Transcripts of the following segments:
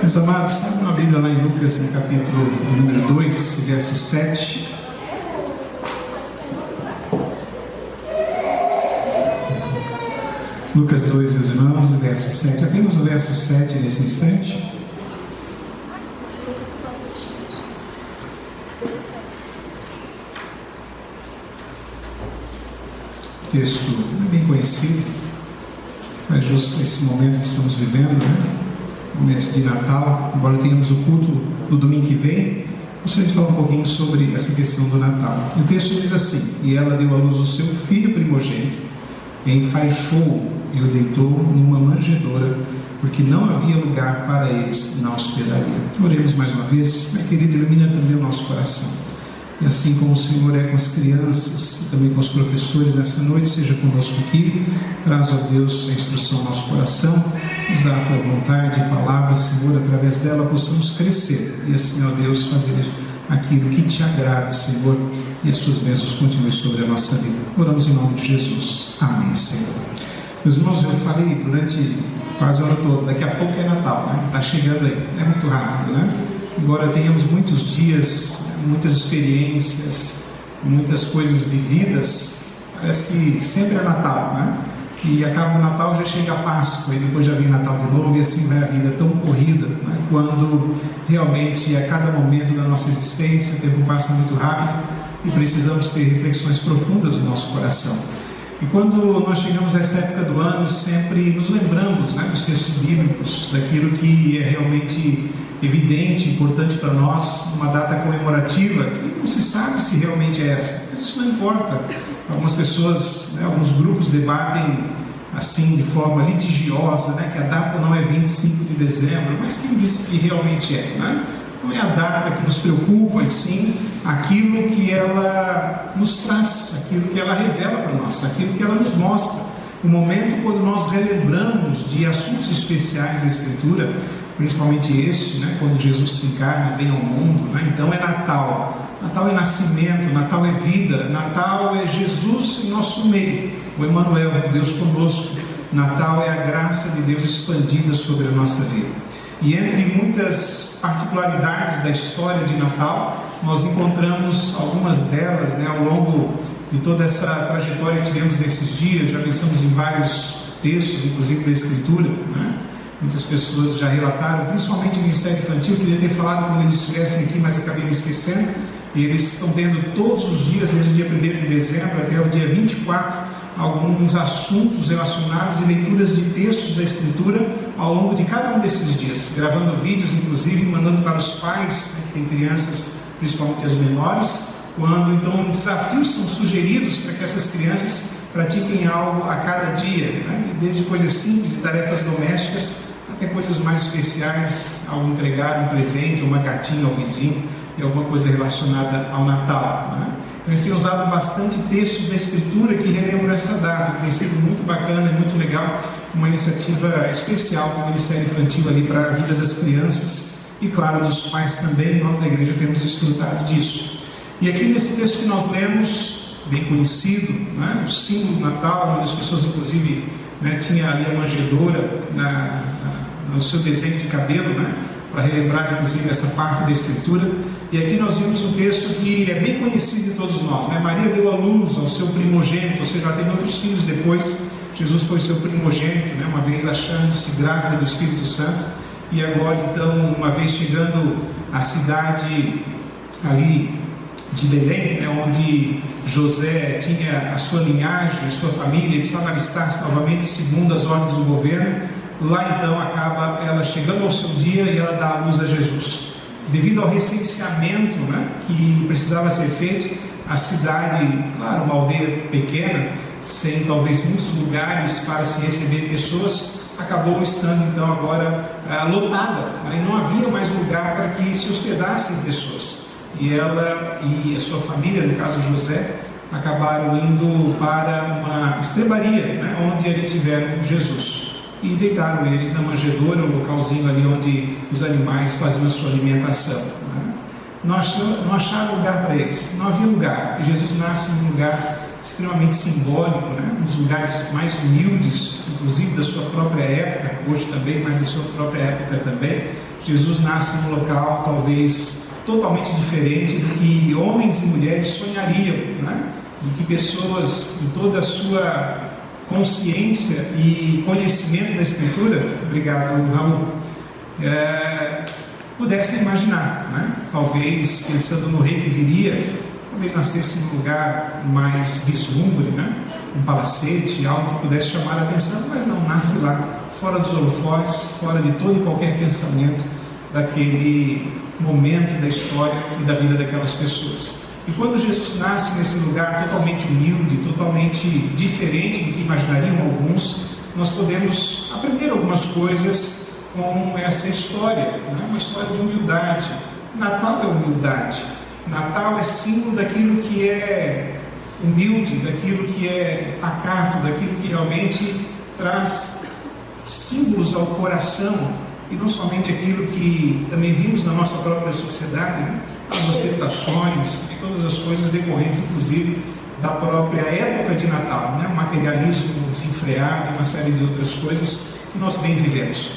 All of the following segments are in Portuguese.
Meus amados, sabe na Bíblia lá em Lucas, no capítulo número 2, verso 7. Lucas 2, meus irmãos, verso 7. Apenas o verso 7 nesse instante. Texto bem conhecido, mas justo esse momento que estamos vivendo, momento de Natal, embora tenhamos o culto no domingo que vem, gostaria de falar um pouquinho sobre essa questão do Natal. O texto diz assim: e ela deu à luz o seu filho primogênito, enfaixou-o e o deitou numa manjedoura, porque não havia lugar para eles na hospedaria. Oremos mais uma vez. Meu querido, ilumina também o nosso coração. E assim como o Senhor é com as crianças e também com os professores nessa noite, seja conosco aqui. Traz, ó Deus, a instrução ao nosso coração, nos dá a tua vontade e palavra, Senhor, através dela possamos crescer e assim, ó Deus, fazer aquilo que te agrada, Senhor, e as tuas bênçãos continuem sobre a nossa vida. Oramos em nome de Jesus. Amém, Senhor. Meus irmãos, eu falei durante quase o ano todo, daqui a pouco é Natal, está chegando aí, é muito rápido, Embora tenhamos muitos dias, muitas experiências, muitas coisas vividas, parece que sempre é Natal, E acaba o Natal, já chega a Páscoa, e depois já vem Natal de novo, e assim vai a vida tão corrida, quando realmente a cada momento da nossa existência o tempo passa muito rápido e precisamos ter reflexões profundas no nosso coração. E quando nós chegamos a essa época do ano, sempre nos lembramos dos textos bíblicos, daquilo que é realmente evidente, importante para nós, uma data comemorativa que não se sabe se realmente é essa, mas isso não importa. Algumas pessoas, alguns grupos debatem assim de forma litigiosa, que a data não é 25 de dezembro, mas quem disse que realmente é, Não é a data que nos preocupa, e sim aquilo que ela nos traz, aquilo que ela revela para nós, aquilo que ela nos mostra. O momento quando nós relembramos de assuntos especiais da Escritura, principalmente esse, quando Jesus se encarna e vem ao mundo, Então é Natal. Natal é nascimento, Natal é vida, Natal é Jesus em nosso meio, o Emmanuel, Deus conosco. Natal é a graça de Deus expandida sobre a nossa vida. E entre muitas particularidades da história de Natal, nós encontramos algumas delas ao longo de toda essa trajetória que tivemos nesses dias. Já pensamos em vários textos, inclusive da Escritura, Muitas pessoas já relataram, principalmente o Ministério Infantil. Eu queria ter falado quando eles estivessem aqui, mas acabei me esquecendo. E eles estão tendo todos os dias, desde o dia 1º de dezembro até o dia 24, alguns assuntos relacionados e leituras de textos da Escritura ao longo de cada um desses dias, gravando vídeos, inclusive, mandando para os pais, que têm crianças, principalmente as menores, quando então desafios são sugeridos para que essas crianças pratiquem algo a cada dia, desde coisas simples e tarefas domésticas até coisas mais especiais, ao entregar um presente, uma cartinha ao vizinho e alguma coisa relacionada ao Natal. Então eles têm usado bastante textos da Escritura que relembram essa data, que tem sido muito bacana e muito legal, uma iniciativa especial do Ministério Infantil ali para a vida das crianças e, claro, dos pais também. Nós da igreja temos desfrutado disso. E aqui nesse texto que nós lemos, bem conhecido, o símbolo do Natal, uma das pessoas inclusive tinha ali a manjedoura no seu desenho de cabelo, para relembrar inclusive essa parte da Escritura. E aqui nós vimos um texto que é bem conhecido de todos nós, Maria deu à luz ao seu primogênito, ou seja, ela teve outros filhos depois. Jesus foi seu primogênito, uma vez achando-se grávida do Espírito Santo, e agora então, uma vez chegando à cidade ali de Belém, onde José tinha a sua linhagem, a sua família, ele precisava alistar-se novamente segundo as ordens do governo. Lá então acaba ela chegando ao seu dia e ela dá à luz a Jesus. Devido ao recenseamento que precisava ser feito, a cidade, claro, uma aldeia pequena, sem talvez muitos lugares para se receber pessoas, acabou estando então agora lotada, e não havia mais lugar para que se hospedassem pessoas. E ela e a sua família, no caso José, acabaram indo para uma estrebaria, onde ali tiveram Jesus. E deitaram ele na manjedoura, um localzinho ali onde os animais faziam a sua alimentação. Não acharam lugar para eles, não havia lugar. E Jesus nasce em um lugar extremamente simbólico, nos lugares mais humildes, inclusive da sua própria época, hoje também, mas da sua própria época também. Jesus nasce num local talvez totalmente diferente do que homens e mulheres sonhariam, né? De que pessoas de toda a sua consciência e conhecimento da Escritura, obrigado, Raul, pudessem imaginar, né? Talvez pensando no rei que viria, talvez nascesse num lugar mais vislumbre, né? Um palacete, algo que pudesse chamar a atenção, mas não, nasce lá, fora dos holofotes, fora de todo e qualquer pensamento daquele momento da história e da vida daquelas pessoas. E quando Jesus nasce nesse lugar totalmente humilde, totalmente diferente do que imaginariam alguns, nós podemos aprender algumas coisas com essa história, né? Uma história de humildade. Natal é humildade. Natal é símbolo daquilo que é humilde, daquilo que é pacato, daquilo que realmente traz símbolos ao coração, e não somente aquilo que também vimos na nossa própria sociedade, né? As ostentações e todas as coisas decorrentes, inclusive, da própria época de Natal, né? O materialismo desenfreado e uma série de outras coisas que nós bem vivemos.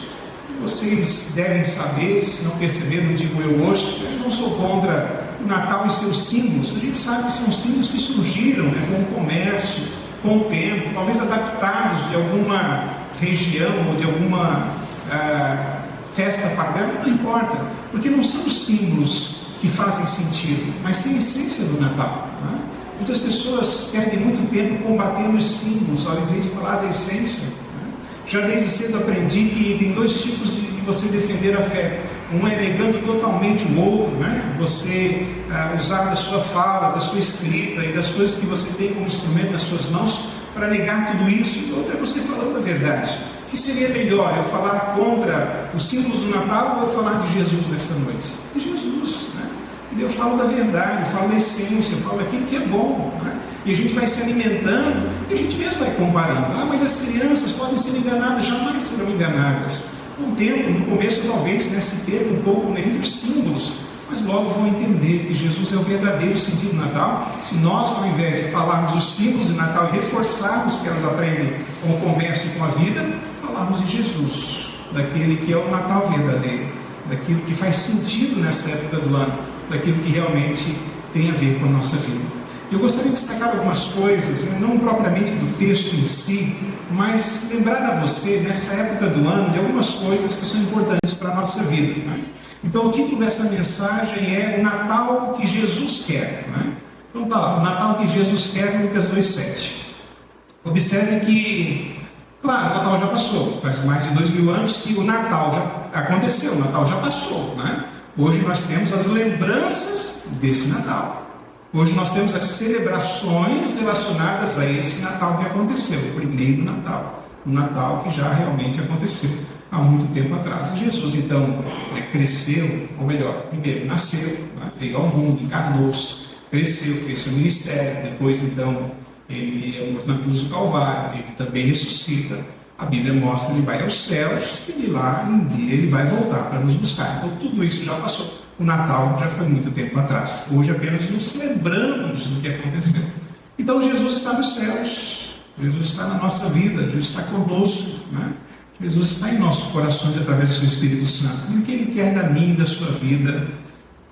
Vocês devem saber, se não perceberam, digo eu hoje, eu não sou contra o Natal e seus símbolos. A gente sabe que são símbolos que surgiram, né, com o comércio, com o tempo, talvez adaptados de alguma região ou de alguma festa pagã, não importa, porque não são os símbolos que fazem sentido, mas sim a essência do Natal, né? Muitas pessoas perdem muito tempo combatendo os símbolos, ao invés de falar da essência, né? Já desde cedo aprendi que tem dois tipos de você defender a fé. Um é negando totalmente o outro, né? Você usar da sua fala, da sua escrita e das coisas que você tem como instrumento nas suas mãos para negar tudo isso. E outra é você falando a verdade. O que seria melhor, eu falar contra os símbolos do Natal ou eu falar de Jesus nessa noite? De Jesus, né? E eu falo da verdade, eu falo da essência, eu falo daquilo que é bom, né? E a gente vai se alimentando e a gente mesmo vai comparando. Mas as crianças podem ser enganadas, jamais serão enganadas. Com o tempo, no começo talvez, né, se perca um pouco, né, entre os símbolos, mas logo vão entender que Jesus é o verdadeiro sentido do Natal. Se nós, ao invés de falarmos os símbolos do Natal e reforçarmos o que elas aprendem com o comércio e com a vida, falarmos de Jesus, daquele que é o Natal verdadeiro, daquilo que faz sentido nessa época do ano, daquilo que realmente tem a ver com a nossa vida. Eu gostaria de destacar algumas coisas, né, não propriamente do texto em si, mas lembrar a você, nessa época do ano, de algumas coisas que são importantes para a nossa vida, né? Então, o título dessa mensagem é O Natal que Jesus quer, né? Então, tá lá, o Natal que Jesus quer, Lucas 2,7. Observe que, claro, o Natal já passou, faz mais de 2000 anos que o Natal já aconteceu, o Natal já passou, né? Hoje nós temos as lembranças desse Natal. Hoje nós temos as celebrações relacionadas a esse Natal que aconteceu, o primeiro Natal, o Natal que já realmente aconteceu há muito tempo atrás. E Jesus então cresceu, ou melhor, primeiro nasceu, né, veio ao mundo, encarnou-se, cresceu, fez seu ministério, depois então ele é morto na cruz do Calvário, ele também ressuscita. A Bíblia mostra que ele vai aos céus e de lá um dia ele vai voltar para nos buscar. Então tudo isso já passou. O Natal já foi muito tempo atrás. Hoje apenas nos lembramos do que aconteceu. Então Jesus está nos céus, Jesus está na nossa vida, Jesus está conosco, né? Jesus está em nossos corações através do seu Espírito Santo. E o que Ele quer da minha e da sua vida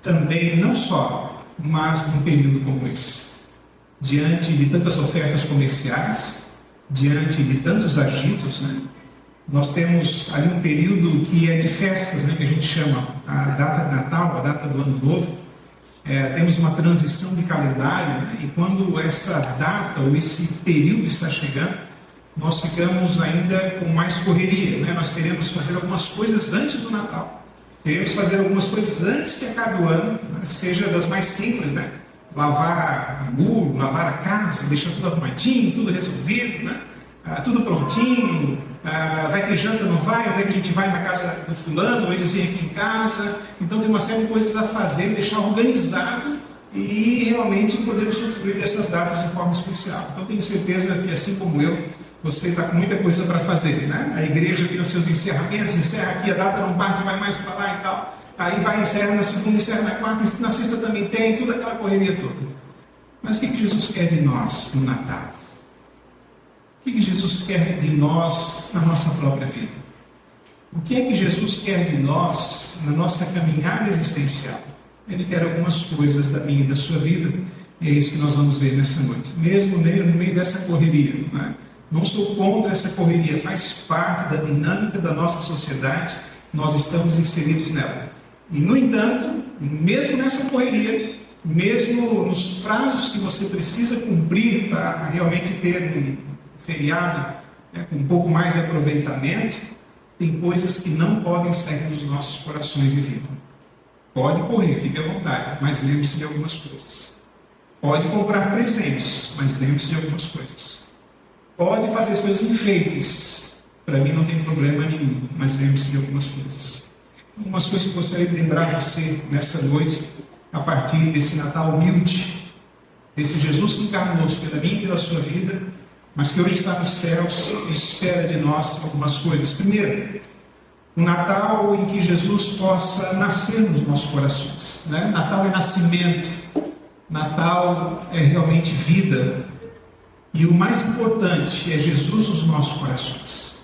também, não só, mas num período como esse. Diante de tantas ofertas comerciais, diante de tantos agitos, né? Nós temos ali um período que é de festas, né, que a gente chama a data de Natal, a data do Ano Novo. Temos uma transição de calendário, né, e quando essa data ou esse período está chegando, nós ficamos ainda com mais correria, né? Nós queremos fazer algumas coisas antes do Natal, queremos fazer algumas coisas antes que acabe o ano, né, seja das mais simples, né? Lavar o muro, lavar a casa, deixar tudo arrumadinho, tudo resolvido, né? Tudo prontinho, vai ter janta, não vai, onde é que a gente vai na casa do fulano, eles vêm aqui em casa. Então tem uma série de coisas a fazer, deixar organizado e realmente poder usufruir dessas datas de forma especial. Então tenho certeza que, assim como eu, você está com muita coisa para fazer, né? A igreja tem os seus encerramentos, encerra aqui, a data não bate, vai mais para lá e tal. Aí vai, encerra na segunda, encerra na quarta, na sexta também tem, toda aquela correria toda. Mas o que Jesus quer de nós no Natal? O que Jesus quer de nós na nossa própria vida? O que é que Jesus quer de nós na nossa caminhada existencial. Ele quer algumas coisas da minha e da sua vida, e é isso que nós vamos ver nessa noite. Mesmo no meio dessa correria, né? Não sou contra essa correria, faz parte da dinâmica da nossa sociedade, nós estamos inseridos nela. E, no entanto, mesmo nessa correria, mesmo nos prazos que você precisa cumprir para realmente ter um feriado, né, com um pouco mais de aproveitamento, tem coisas que não podem sair dos nossos corações e vida. Pode correr, fique à vontade, mas lembre-se de algumas coisas. Pode comprar presentes, mas lembre-se de algumas coisas. Pode fazer seus enfeites, para mim não tem problema nenhum, mas lembre-se de algumas coisas. Algumas coisas que eu gostaria de lembrar você nessa noite, a partir desse Natal humilde, desse Jesus que encarnou-se pela minha e pela sua vida, mas que hoje está nos céus e espera de nós algumas coisas. Primeiro, um Natal em que Jesus possa nascer nos nossos corações, né? Natal é nascimento, Natal é realmente vida, e o mais importante é Jesus nos nossos corações,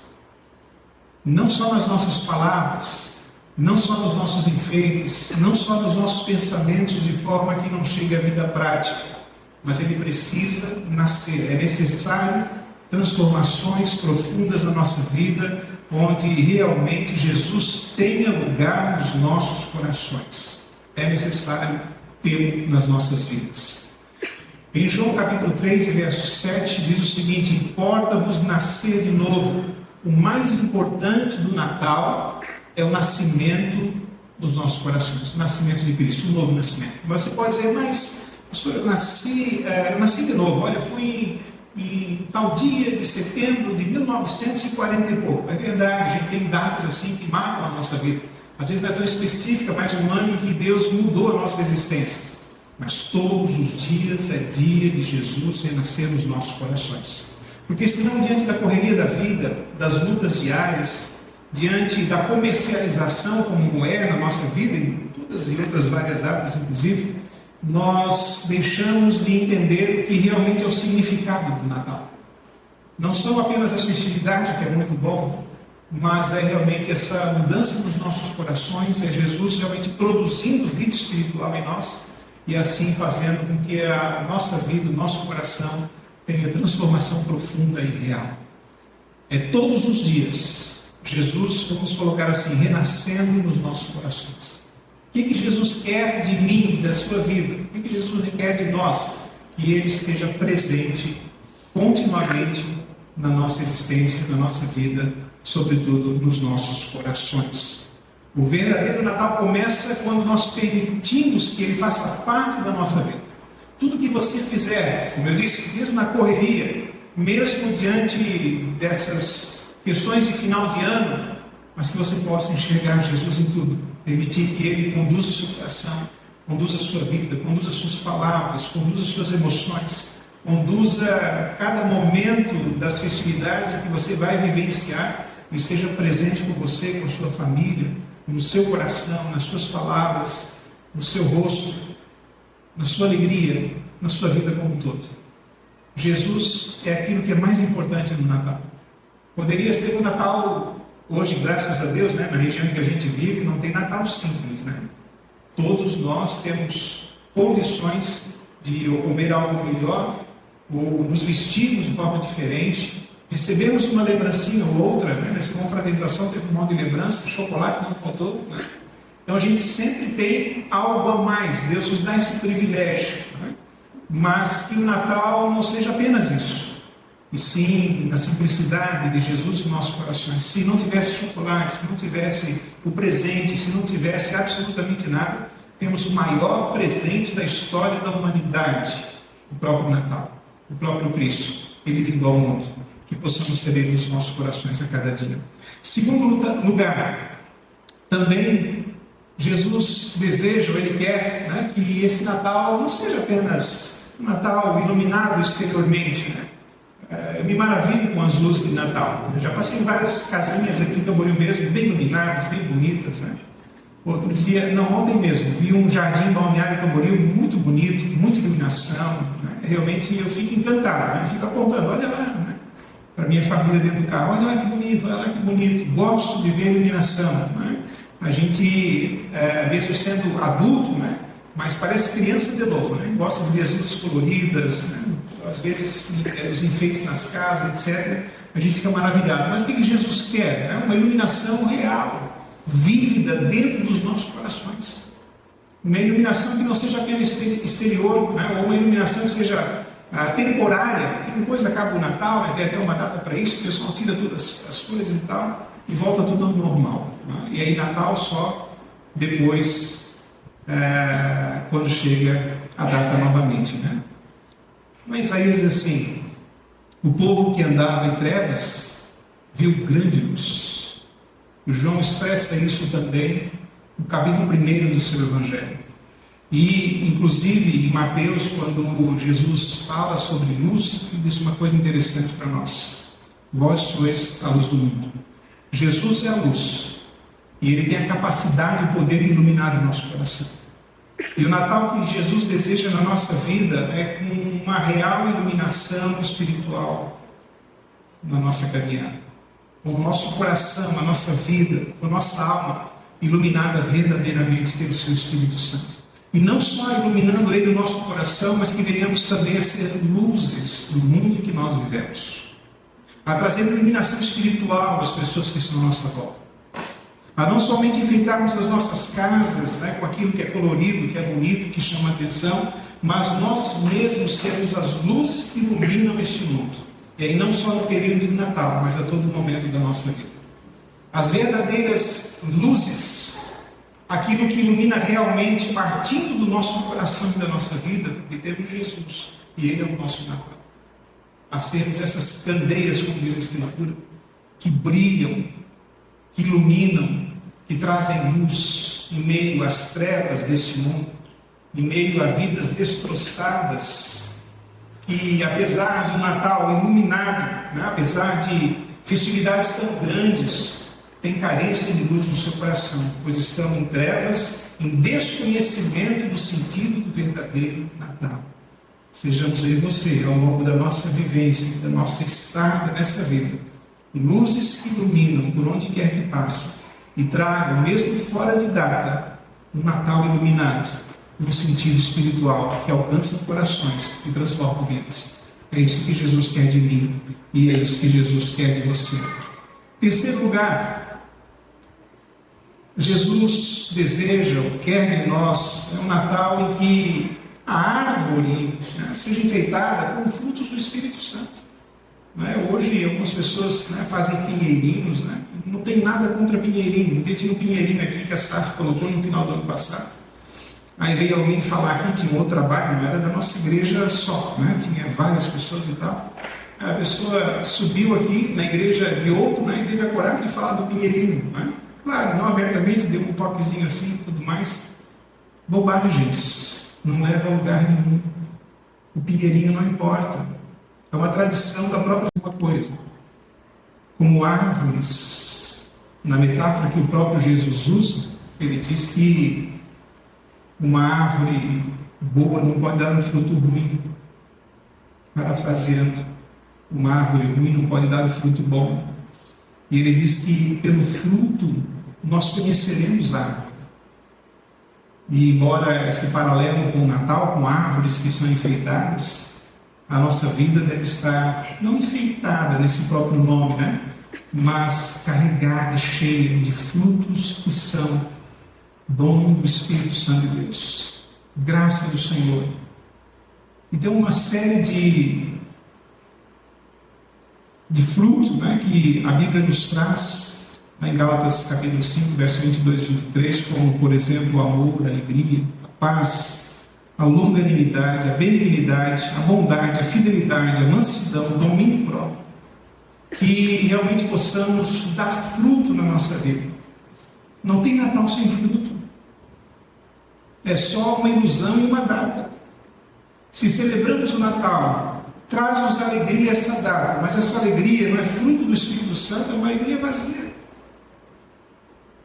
não só nas nossas palavras, não só nos nossos enfeites, não só nos nossos pensamentos, de forma que não chegue à vida prática, mas ele precisa nascer. É necessário transformações profundas na nossa vida, onde realmente Jesus tenha lugar nos nossos corações. É necessário tê-lo nas nossas vidas. Em João capítulo 3, verso 7, diz o seguinte: importa-vos nascer de novo. O mais importante do Natal é o nascimento dos nossos corações, o nascimento de Cristo, o novo nascimento. Você pode dizer, mas pastor, eu nasci de novo. Olha, fui em tal dia de setembro de 1940 e pouco. É verdade, a gente tem datas assim que marcam a nossa vida. Às vezes não é tão específica, mas um ano em que Deus mudou a nossa existência. Mas todos os dias é dia de Jesus renascer nos nossos corações. Porque senão, diante da correria da vida, das lutas diárias, diante da comercialização como é na nossa vida, em todas e outras várias datas inclusive, nós deixamos de entender o que realmente é o significado do Natal. Não são apenas as festividades, que é muito bom, mas é realmente essa mudança nos nossos corações, é Jesus realmente produzindo vida espiritual em nós, e assim fazendo com que a nossa vida, o nosso coração, tenha transformação profunda e real. É todos os dias, Jesus, vamos colocar assim, renascendo nos nossos corações. O que Jesus quer de mim e da sua vida? O que Jesus quer de nós? Que Ele esteja presente continuamente na nossa existência, na nossa vida, sobretudo nos nossos corações. O verdadeiro Natal começa quando nós permitimos que Ele faça parte da nossa vida. Tudo que você fizer, como eu disse, mesmo na correria, mesmo diante dessas questões de final de ano, mas que você possa enxergar Jesus em tudo, permitir que Ele conduza o seu coração, conduza a sua vida, conduza as suas palavras, conduza as suas emoções, conduza cada momento das festividades que você vai vivenciar e seja presente com você, com a sua família, no seu coração, nas suas palavras, no seu rosto, na sua alegria, na sua vida como um todo. Jesus é aquilo que é mais importante no Natal. Poderia ser um Natal, hoje, graças a Deus, né, na região que a gente vive, não tem Natal simples, né? Todos nós temos condições de comer algo melhor, ou nos vestirmos de forma diferente, recebemos uma lembrancinha ou outra, né? Nessa confraternização teve um monte de lembrança, chocolate não faltou, né? Então a gente sempre tem algo a mais, Deus nos dá esse privilégio, né? Mas que o Natal não seja apenas isso, e sim na simplicidade de Jesus em nossos corações. Se não tivesse chocolate, se não tivesse o presente, se não tivesse absolutamente nada, temos o maior presente da história da humanidade, o próprio Natal, o próprio Cristo, Ele vindo ao mundo, que possamos ter Ele nos nossos corações a cada dia. Segundo lugar, também Jesus deseja, ou Ele quer, né, que esse Natal não seja apenas um Natal iluminado exteriormente, né? Eu me maravilho com as luzes de Natal. Eu já passei em várias casinhas aqui em Camboriú mesmo, bem iluminadas, bem bonitas, né? Outro dia, não, ontem mesmo, vi um jardim balneário em Camboriú muito bonito, muita iluminação, né? Realmente eu fico encantado, né? Eu fico apontando, olha lá, né? Para minha família dentro do carro, olha lá que bonito, gosto de ver a iluminação, né? a gente, mesmo sendo adulto, né, mas parece criança de novo, né, gosta de ver as luzes coloridas, né, às vezes os enfeites nas casas, etc. A gente fica maravilhado. Mas o que Jesus quer? Né? Uma iluminação real, vívida dentro dos nossos corações. Uma iluminação que não seja apenas exterior, né? Ou uma iluminação que seja temporária, porque depois acaba o Natal, né? Tem até uma data para isso, o pessoal tira todas as coisas e tal, e volta tudo ao normal. Né? E aí Natal só depois, quando chega a data novamente. Né? Mas Isaías diz assim: o povo que andava em trevas viu grande luz. O João expressa isso também no capítulo 1 do seu Evangelho. E, inclusive, em Mateus, quando Jesus fala sobre luz, ele diz uma coisa interessante para nós: vós sois a luz do mundo. Jesus é a luz, e ele tem a capacidade e o poder de iluminar o nosso coração. E o Natal que Jesus deseja na nossa vida é com uma real iluminação espiritual na nossa caminhada. Com o nosso coração, a nossa vida, a nossa alma iluminada verdadeiramente pelo seu Espírito Santo. E não só iluminando ele o nosso coração, mas que venhamos também a ser luzes no mundo que nós vivemos. A trazer iluminação espiritual às pessoas que estão à nossa volta. A não somente enfeitarmos as nossas casas, né, com aquilo que é colorido, que é bonito, que chama a atenção, mas nós mesmos sermos as luzes que iluminam este mundo. E aí não só no período de Natal, mas a todo momento da nossa vida. As verdadeiras luzes, aquilo que ilumina realmente, partindo do nosso coração e da nossa vida, porque temos Jesus, e Ele é o nosso Natal. A sermos essas candeias, como diz a Escritura, que brilham, que iluminam, que trazem luz em meio às trevas deste mundo, em meio a vidas destroçadas, que apesar de um Natal iluminado, né, apesar de festividades tão grandes, tem carência de luz no seu coração, pois estão em trevas, em desconhecimento do sentido do verdadeiro Natal. Sejamos eu e você, ao longo da nossa vivência, da nossa estada nessa vida, luzes que iluminam por onde quer que passe e tragam, mesmo fora de data, um Natal iluminado no sentido espiritual que alcança corações e transforma vidas. É isso que Jesus quer de mim e é isso que Jesus quer de você. Terceiro lugar, Jesus deseja ou quer de nós um Natal em que a árvore, né, seja enfeitada com frutos do Espírito Santo. Hoje algumas pessoas, né, fazem pinheirinhos, né? Não tem nada contra pinheirinho. Tinha um pinheirinho aqui que a SAF colocou no final do ano passado. Aí veio alguém falar aqui, tinha um outro trabalho, não era da nossa igreja só, né? Tinha várias pessoas e tal. A pessoa subiu aqui na igreja de outro, né, e teve a coragem de falar do pinheirinho. Né? Claro, não abertamente, deu um toquezinho assim e tudo mais. Bobagens, não leva a lugar nenhum. O pinheirinho não importa. É uma tradição da própria coisa. Como árvores, na metáfora que o próprio Jesus usa, ele diz que uma árvore boa não pode dar um fruto ruim. Parafraseando, uma árvore ruim não pode dar um fruto bom. E ele diz que pelo fruto nós conheceremos a árvore. E embora esse paralelo com o Natal, com árvores que são enfeitadas, a nossa vida deve estar não enfeitada nesse próprio nome, né? Mas carregada, cheia de frutos que são dom do Espírito Santo de Deus, graça do Senhor. Então, uma série de frutos, né, que a Bíblia nos traz, né, em Gálatas capítulo 5, verso 22 e 23, como, por exemplo, o amor, a alegria, a paz, a longanimidade, a benignidade, a bondade, a fidelidade, a mansidão, o domínio próprio, que realmente possamos dar fruto na nossa vida. Não tem Natal sem fruto. É só uma ilusão e uma data. Se celebramos o Natal, traz-nos alegria essa data, mas essa alegria não é fruto do Espírito Santo, é uma alegria vazia.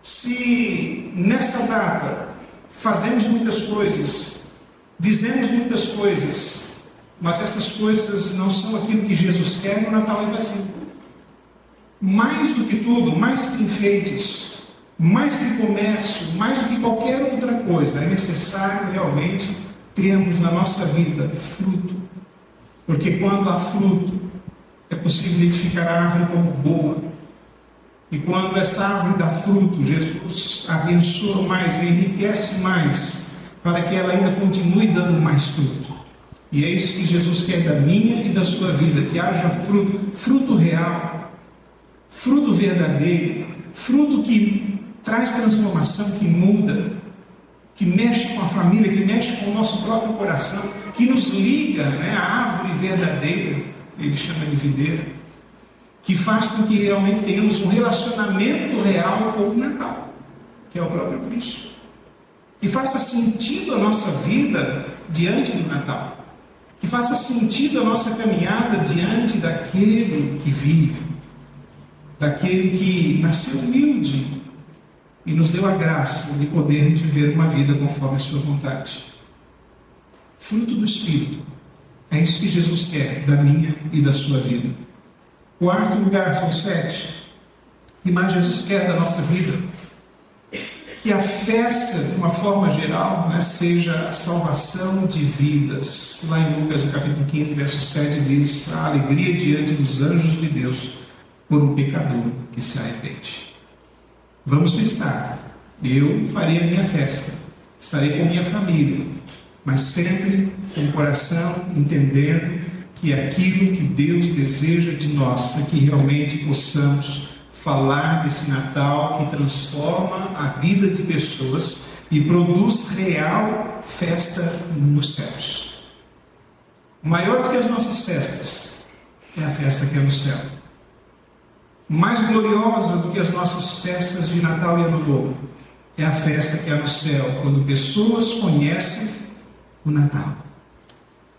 Se nessa data fazemos muitas coisas, dizemos muitas coisas, mas essas coisas não são aquilo que Jesus quer, o Natal é vazio. Mais do que tudo, mais que enfeites, mais que comércio, mais do que qualquer outra coisa, é necessário realmente termos na nossa vida fruto. Porque quando há fruto, é possível identificar a árvore como boa. E quando essa árvore dá fruto, Jesus abençoa mais, enriquece mais, para que ela ainda continue dando mais fruto. E é isso que Jesus quer da minha e da sua vida, que haja fruto, fruto real, fruto verdadeiro, fruto que traz transformação, que muda, que mexe com a família, que mexe com o nosso próprio coração, que nos liga, à árvore verdadeira, ele chama de videira, que faz com que realmente tenhamos um relacionamento real com o Natal, que é o próprio Cristo. Que faça sentido a nossa vida diante do Natal. Que faça sentido a nossa caminhada diante daquele que vive, daquele que nasceu humilde e nos deu a graça de podermos viver uma vida conforme a sua vontade. Fruto do Espírito. É isso que Jesus quer da minha e da sua vida. Quarto lugar, são 7. O que mais Jesus quer da nossa vida? Que a festa, de uma forma geral, seja a salvação de vidas. Lá em Lucas, no capítulo 15, verso 7, diz: a alegria diante dos anjos de Deus por um pecador que se arrepende. Vamos festar. Eu farei a minha festa. Estarei com minha família. Mas sempre com o coração entendendo que aquilo que Deus deseja de nós é que realmente possamos falar desse Natal que transforma a vida de pessoas e produz real festa nos céus. Maior do que as nossas festas é a festa que é no céu. Mais gloriosa do que as nossas festas de Natal e Ano Novo é a festa que é no céu, quando pessoas conhecem o Natal.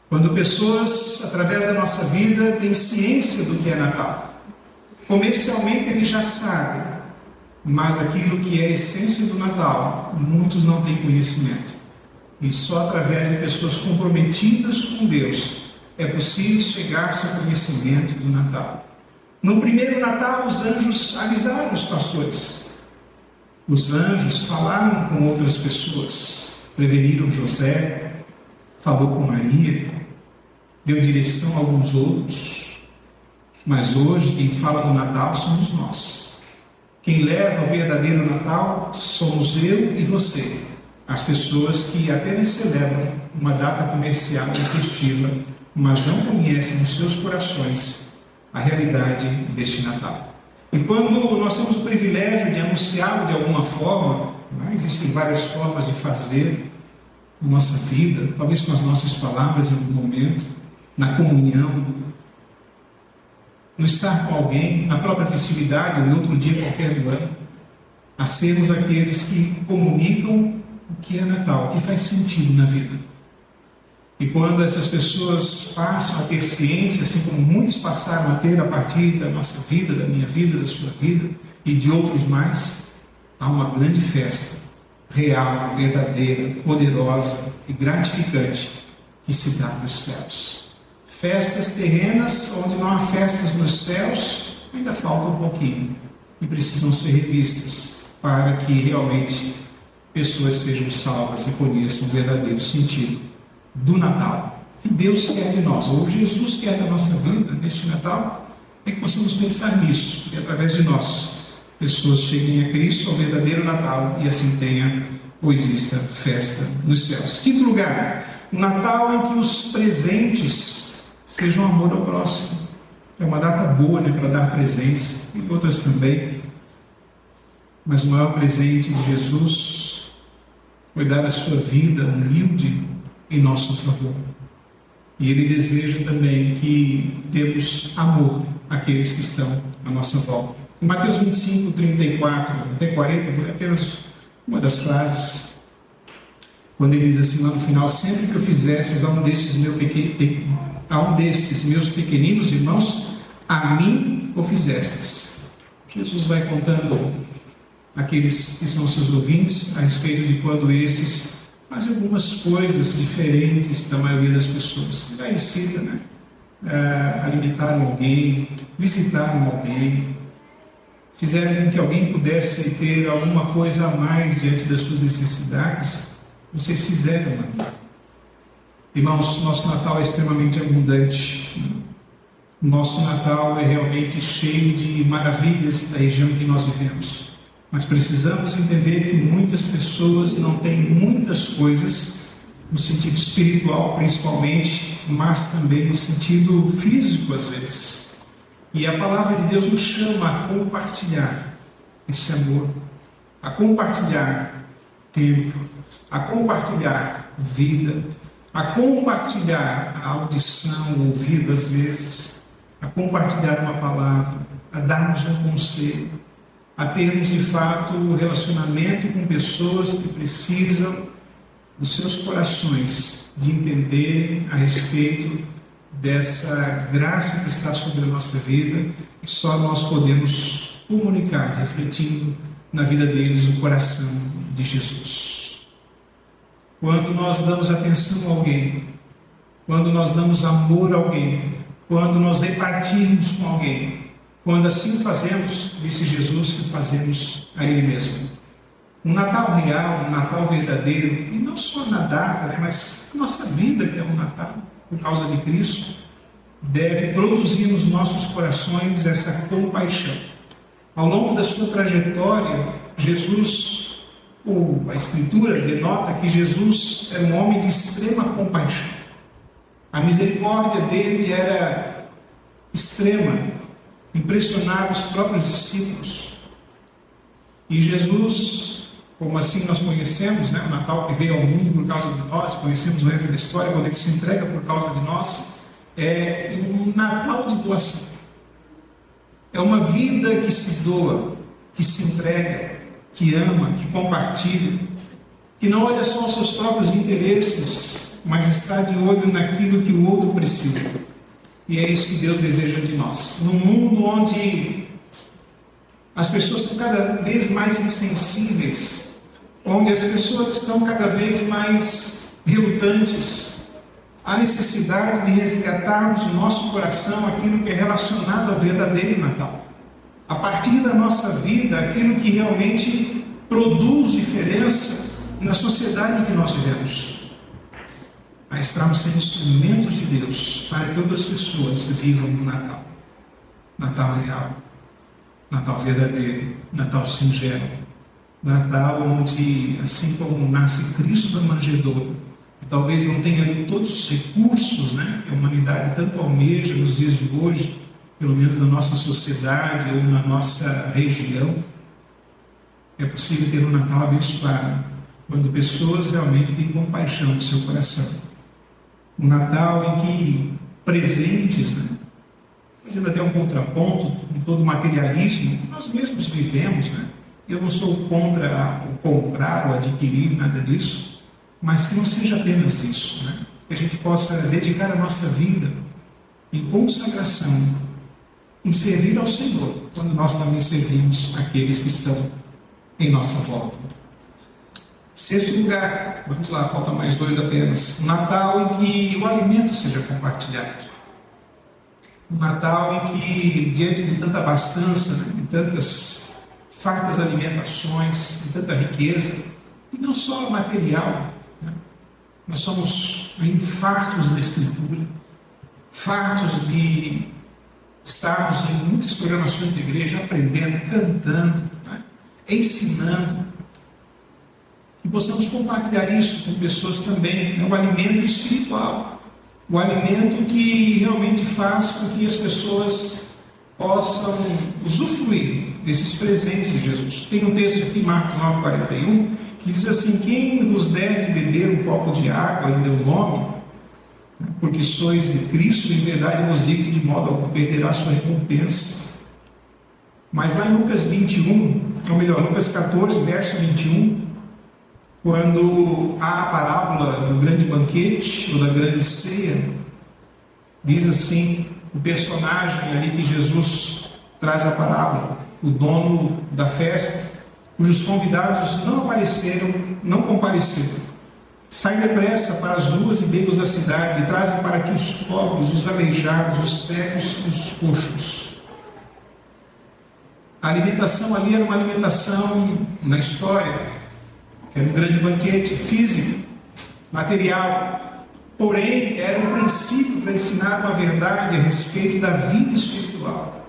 Quando pessoas, através da nossa vida, têm ciência do que é Natal. Comercialmente eles já sabem, mas aquilo que é a essência do Natal, muitos não têm conhecimento. E só através de pessoas comprometidas com Deus é possível chegar-se ao conhecimento do Natal. No primeiro Natal, os anjos avisaram os pastores. Os anjos falaram com outras pessoas, preveniram José, falou com Maria, deu direção a alguns outros. Mas hoje quem fala do Natal somos nós. Quem leva o verdadeiro Natal somos eu e você, as pessoas que apenas celebram uma data comercial e festiva, mas não conhecem nos seus corações a realidade deste Natal. E quando nós temos o privilégio de anunciá-lo de alguma forma, existem várias formas de fazer na nossa vida, talvez com as nossas palavras em algum momento, na comunhão, no estar com alguém, na própria festividade ou em outro dia qualquer do ano, a sermos aqueles que comunicam o que é Natal, o que faz sentido na vida. E quando essas pessoas passam a ter ciência, assim como muitos passaram a ter a partir da nossa vida, da minha vida, da sua vida e de outros mais, há uma grande festa real, verdadeira, poderosa e gratificante que se dá nos céus. Festas terrenas, onde não há festas nos céus, ainda falta um pouquinho e precisam ser revistas para que realmente pessoas sejam salvas e conheçam o verdadeiro sentido do Natal, que Deus quer de nós, ou Jesus quer da nossa vida neste Natal, é que possamos pensar nisso, e através de nós, pessoas cheguem a Cristo, ao verdadeiro Natal, e assim tenha ou exista festa nos céus. Quinto lugar, um Natal em que os presentes sejam amor ao próximo. É uma data boa, para dar presentes, e outras também, mas o maior presente de Jesus foi dar a sua vida humilde em nosso favor. E Ele deseja também que demos amor àqueles que estão à nossa volta. Em Mateus 25, 34 até 40, vou ler apenas uma das frases, quando Ele diz assim lá no final: sempre que eu fizesses a um destes meus pequeninos irmãos, a mim o fizestes. Jesus vai contando àqueles que são seus ouvintes a respeito de quando esses fazem algumas coisas diferentes da maioria das pessoas. Lá ele cita, alimentaram alguém, visitaram alguém, fizeram com que alguém pudesse ter alguma coisa a mais diante das suas necessidades, vocês fizeram, mano. Irmãos, nosso Natal é extremamente abundante. Nosso Natal é realmente cheio de maravilhas da região em que nós vivemos. Mas precisamos entender que muitas pessoas não têm muitas coisas, no sentido espiritual principalmente, mas também no sentido físico às vezes. E a palavra de Deus nos chama a compartilhar esse amor, a compartilhar tempo, a compartilhar vida, a compartilhar a audição, o ouvido às vezes, a compartilhar uma palavra, a darmos um conselho, a termos de fato um relacionamento com pessoas que precisam dos seus corações de entenderem a respeito dessa graça que está sobre a nossa vida, e só nós podemos comunicar, refletindo na vida deles o coração de Jesus. Quando nós damos atenção a alguém, quando nós damos amor a alguém, quando nós repartimos com alguém, quando assim fazemos, disse Jesus, que fazemos a Ele mesmo. Um Natal real, um Natal verdadeiro, e não só na data, mas a nossa vida, que é um Natal, por causa de Cristo, deve produzir nos nossos corações essa compaixão. Ao longo da sua trajetória, Jesus, ou a Escritura denota que Jesus era um homem de extrema compaixão. A misericórdia dele era extrema, impressionava os próprios discípulos. E Jesus, como assim nós conhecemos, o Natal que veio ao mundo por causa de nós, conhecemos o resto da história, quando ele se entrega por causa de nós, é um Natal de doação. É uma vida que se doa, que se entrega, que ama, que compartilha, que não olha só os seus próprios interesses, mas está de olho naquilo que o outro precisa. E é isso que Deus deseja de nós. Num mundo onde as pessoas estão cada vez mais insensíveis, onde as pessoas estão cada vez mais relutantes, há necessidade de resgatarmos no nosso coração aquilo que é relacionado ao verdadeiro Natal. A partir da nossa vida, aquilo que realmente produz diferença na sociedade em que nós vivemos. A estarmos sendo instrumentos de Deus para que outras pessoas vivam no Natal. Natal real, Natal verdadeiro, Natal singelo, Natal onde, assim como nasce Cristo da manjedoura, talvez não tenha ali todos os recursos que a humanidade tanto almeja nos dias de hoje, pelo menos na nossa sociedade ou na nossa região, é possível ter um Natal abençoado, quando pessoas realmente têm compaixão no seu coração. Um Natal em que presentes, fazendo até um contraponto com todo o materialismo que nós mesmos vivemos, Eu não sou contra o comprar ou adquirir, nada disso, mas que não seja apenas isso, Que a gente possa dedicar a nossa vida em consagração, em servir ao Senhor, quando nós também servimos aqueles que estão em nossa volta. Sexto lugar, vamos lá, faltam mais 2 apenas. Um Natal em que o alimento seja compartilhado. Um Natal em que, diante de tanta abastança, de tantas fartas alimentações, de tanta riqueza, e não só material, nós somos fartos da Escritura, fartos de estarmos em muitas programações da igreja, aprendendo, cantando, ensinando, que possamos compartilhar isso com pessoas também. É um alimento espiritual, o alimento que realmente faz com que as pessoas possam usufruir desses presentes de Jesus. Tem um texto aqui, Marcos 9,41, que diz assim: quem vos der de beber um copo de água em meu nome, porque sois de Cristo, em verdade vos digo que de modo algum perderá a sua recompensa. Mas lá em Lucas 21, ou melhor, Lucas 14, verso 21, quando há a parábola do grande banquete, ou da grande ceia, diz assim, o personagem ali que Jesus traz a parábola, o dono da festa, cujos convidados não compareceram, saem depressa para as ruas e becos da cidade e trazem para aqui os pobres, os aleijados, os cegos e os coxos. A alimentação ali era uma alimentação na história, era um grande banquete físico, material, porém era um princípio para ensinar uma verdade a respeito da vida espiritual,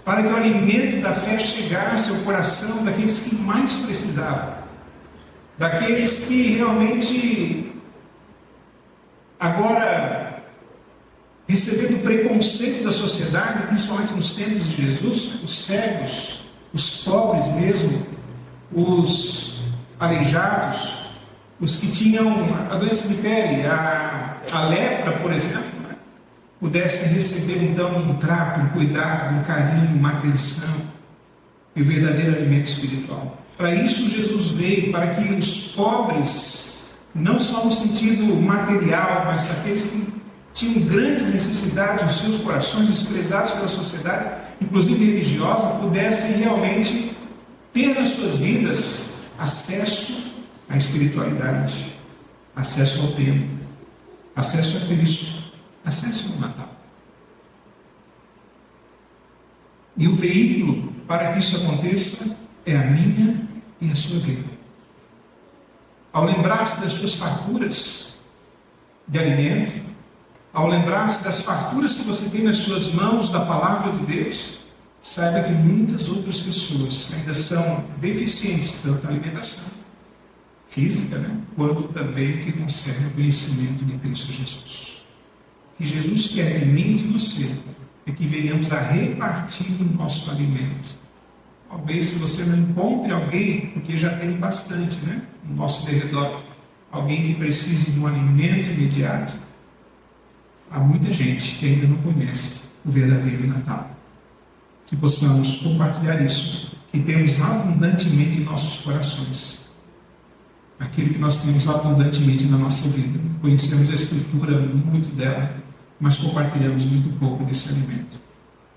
para que o alimento da fé chegasse ao coração daqueles que mais precisavam, daqueles que realmente agora, recebendo o preconceito da sociedade, principalmente nos tempos de Jesus, os cegos, os pobres mesmo, os aleijados, os que tinham a doença de pele, a lepra, por exemplo, pudessem receber então um trato, um cuidado, um carinho, uma atenção e o verdadeiro alimento espiritual. Para isso Jesus veio, para que os pobres, não só no sentido material, mas aqueles que tinham grandes necessidades nos seus corações, desprezados pela sociedade, inclusive religiosa, pudessem realmente ter nas suas vidas acesso à espiritualidade, acesso ao templo, acesso a Cristo, acesso ao Natal. E o veículo para que isso aconteça é a minha e a sua vida. Ao lembrar-se das suas farturas de alimento, ao lembrar-se das farturas que você tem nas suas mãos da palavra de Deus, saiba que muitas outras pessoas ainda são deficientes tanto na alimentação física, quanto também no que concerne ao conhecimento de Cristo Jesus. O que Jesus quer de mim e de você é que venhamos a repartir do nosso alimento. Talvez se você não encontre alguém, porque já tem bastante, no nosso derredor, alguém que precise de um alimento imediato, há muita gente que ainda não conhece o verdadeiro Natal. Que possamos compartilhar isso, que temos abundantemente em nossos corações. Aquilo que nós temos abundantemente na nossa vida. Conhecemos a Escritura, muito dela, mas compartilhamos muito pouco desse alimento.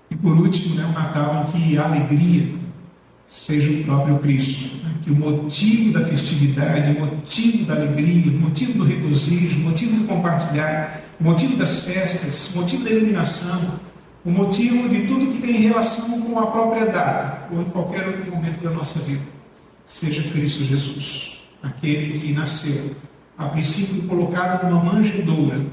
E por último, o Natal em que a alegria seja o próprio Cristo. Que o motivo da festividade, o motivo da alegria, o motivo do regozijo, o motivo do compartilhar, o motivo das festas, o motivo da iluminação, o motivo de tudo que tem relação com a própria data, ou em qualquer outro momento da nossa vida, seja Cristo Jesus, aquele que nasceu, a princípio colocado numa manjedoura,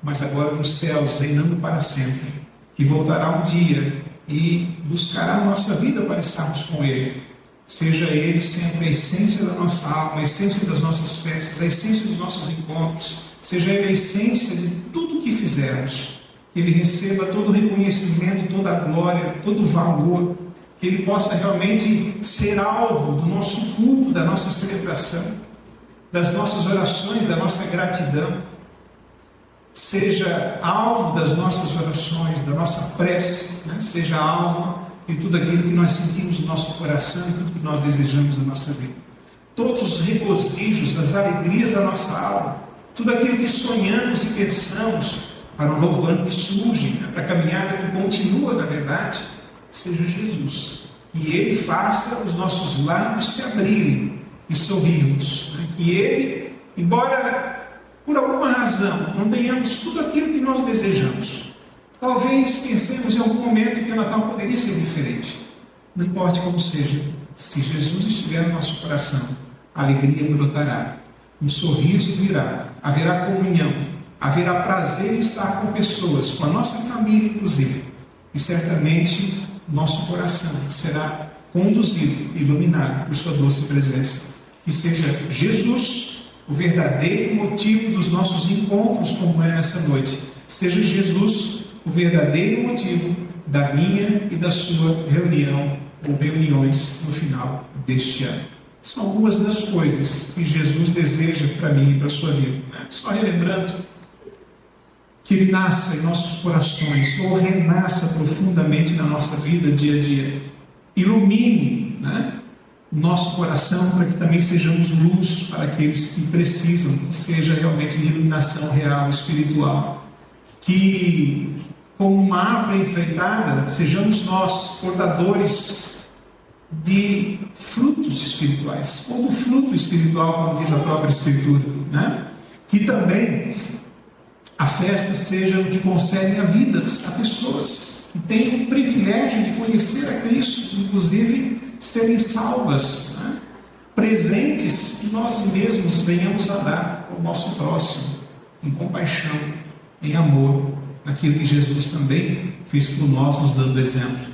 mas agora nos céus, reinando para sempre, que voltará um dia e buscará a nossa vida para estarmos com Ele. Seja Ele sempre a essência da nossa alma, a essência das nossas festas, a essência dos nossos encontros, seja Ele a essência de tudo o que fizermos, que Ele receba todo o reconhecimento, toda a glória, todo o valor, que Ele possa realmente ser alvo do nosso culto, da nossa celebração, das nossas orações, da nossa gratidão, seja alvo das nossas orações, da nossa prece, seja alvo de tudo aquilo que nós sentimos no nosso coração e tudo que nós desejamos na nossa vida. Todos os regozijos, as alegrias da nossa alma, tudo aquilo que sonhamos e pensamos para um novo ano que surge, para a caminhada que continua, na verdade, seja Jesus. Que Ele faça os nossos lábios se abrirem e sorrirmos. Que Ele, embora por alguma razão não tenhamos tudo aquilo que nós desejamos, talvez pensemos em algum momento que o Natal poderia ser diferente. Não importa como seja, se Jesus estiver no nosso coração, a alegria brotará, um sorriso virá, haverá comunhão, haverá prazer em estar com pessoas, com a nossa família inclusive, e certamente nosso coração será conduzido, iluminado por sua doce presença. Que seja Jesus o verdadeiro motivo dos nossos encontros, como é nessa noite. Seja Jesus o verdadeiro motivo da minha e da sua reunião ou reuniões no final deste ano. São algumas das coisas que Jesus deseja para mim e para a sua vida. Só relembrando que Ele nasça em nossos corações, ou renasça profundamente na nossa vida dia a dia. Ilumine, o nosso coração para que também sejamos luz para aqueles que precisam, que seja realmente de iluminação real, espiritual. Que, como uma árvore enfeitada, sejamos nós portadores de frutos espirituais, ou do fruto espiritual, como diz a própria Escritura. Que também a festa seja o que concerne a vidas, a pessoas, que têm o privilégio de conhecer a Cristo, inclusive serem salvas, né? Presentes que nós mesmos venhamos a dar ao nosso próximo, em compaixão, em amor, naquilo que Jesus também fez por nós, nos dando exemplo.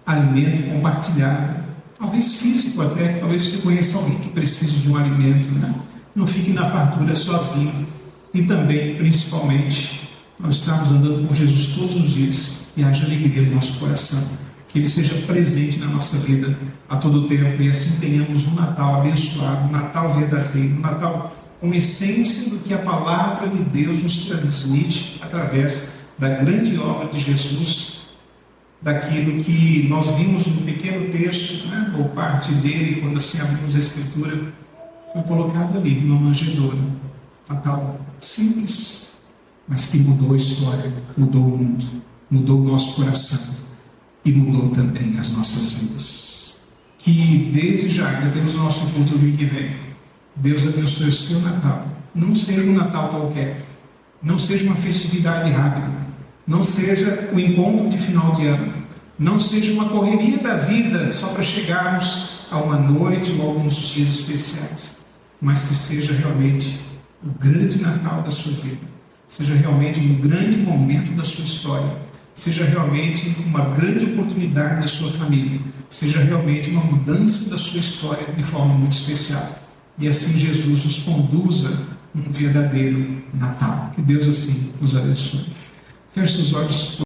Alimento compartilhado, talvez físico até, talvez você conheça alguém que precise de um alimento, né? Não fique na fartura sozinho. E também, principalmente, nós estamos andando com Jesus todos os dias e haja alegria no nosso coração. Que Ele seja presente na nossa vida a todo tempo e assim tenhamos um Natal abençoado, um Natal verdadeiro, um Natal com essência do que a palavra de Deus nos transmite através da grande obra de Jesus, daquilo que nós vimos no pequeno texto, né, ou parte dele, quando assim abrimos a Escritura, foi colocado ali numa manjedoura. Natal simples, mas que mudou a história, mudou o mundo, mudou o nosso coração e mudou também as nossas vidas. Que desde já, ainda temos o nosso encontro no domingo que vem, Deus abençoe o seu Natal. Não seja um Natal qualquer, não seja uma festividade rápida, não seja o encontro de final de ano, não seja uma correria da vida só para chegarmos a uma noite ou a alguns dias especiais, mas que seja realmente o grande Natal da sua vida, seja realmente um grande momento da sua história, seja realmente uma grande oportunidade da sua família, seja realmente uma mudança da sua história de forma muito especial. E assim Jesus nos conduza num verdadeiro Natal. Que Deus assim nos abençoe. Feche os olhos.